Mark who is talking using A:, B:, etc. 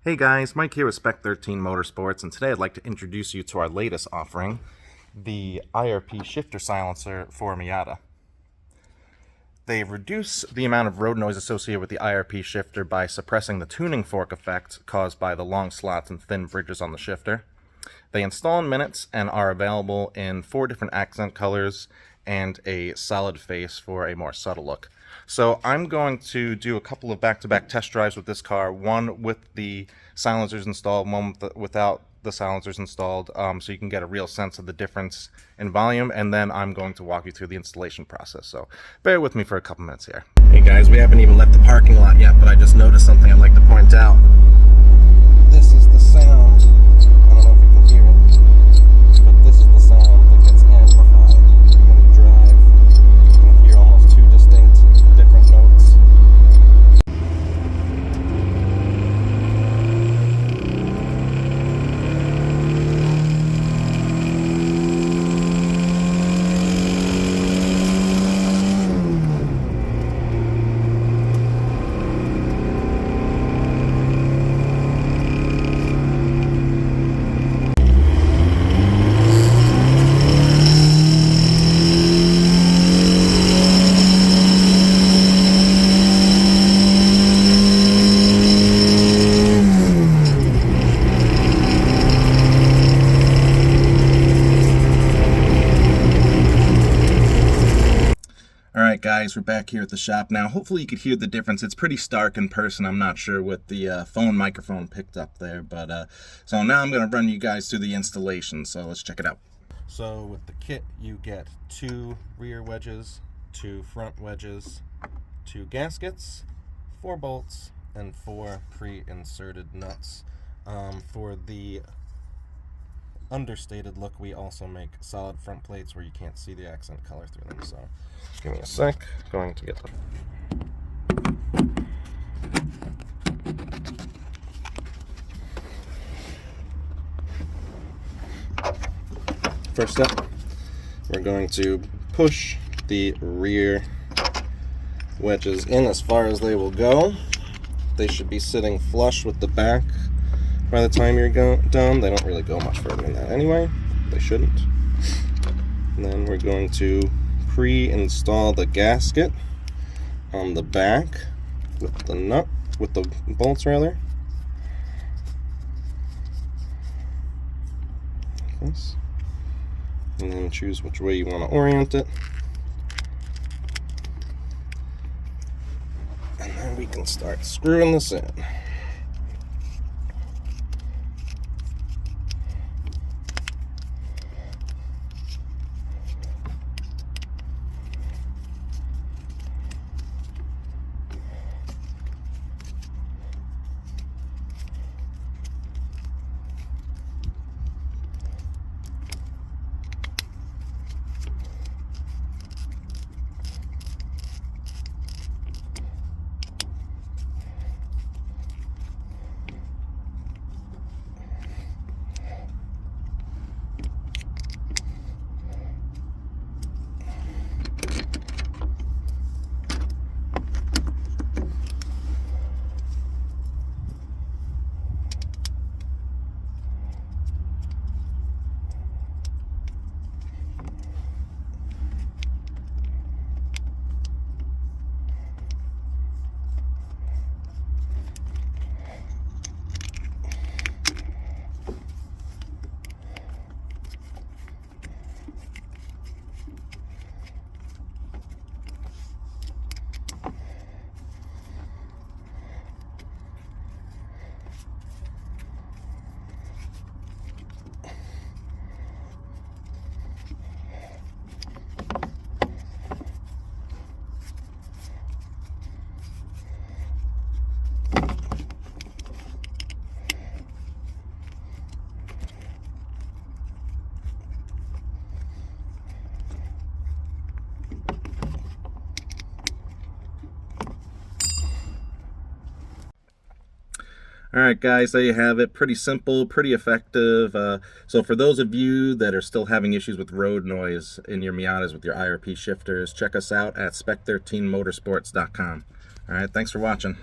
A: Hey guys, Mike here with Spec13 Motorsports, and today I'd like to introduce you to our latest offering, the IRP Shifter Silencer for Miata. They reduce the amount of road noise associated with the IRP shifter by suppressing the tuning fork effect caused by the long slots and thin bridges on the shifter. They install in minutes and are available in 4 different accent colors and a solid face for a more subtle look. So I'm going to do a couple of back-to-back test drives with this car, one with the silencers installed, one without the silencers installed, so you can get a real sense of the difference in volume, and then I'm going to walk you through the installation process. So bear with me for a couple minutes here. Hey guys, we haven't even left the parking lot yet, but I just noticed something I'd like to point out. This is the sound. I don't know if you can hear it, but this is the sound that gets amplified when you drive. You can hear almost 2 distinct different notes. Alright guys, we're back here at the shop now. Hopefully you could hear the difference. It's pretty stark in person. I'm not sure what the phone microphone picked up there, but so now I'm going to run you guys through the installation, so let's check it out. So with the kit you get 2 rear wedges, 2 front wedges, 2 gaskets, 4 bolts, and 4 pre-inserted nuts. For the understated look, we also make solid front plates where you can't see the accent color through them. So give me a sec. Going to get them. First step, we're going to push the rear wedges in as far as they will go. They should be sitting flush with the back by the time you're done. They don't really go much further than that anyway. They shouldn't. And then we're going to pre-install the gasket on the back with the bolts rather. Like this. And then choose which way you want to orient it. And then we can start screwing this in. Alright guys, there you have it. Pretty simple, pretty effective. So for those of you that are still having issues with road noise in your Miatas with your IRP shifters, check us out at spec13motorsports.com. Alright, thanks for watching.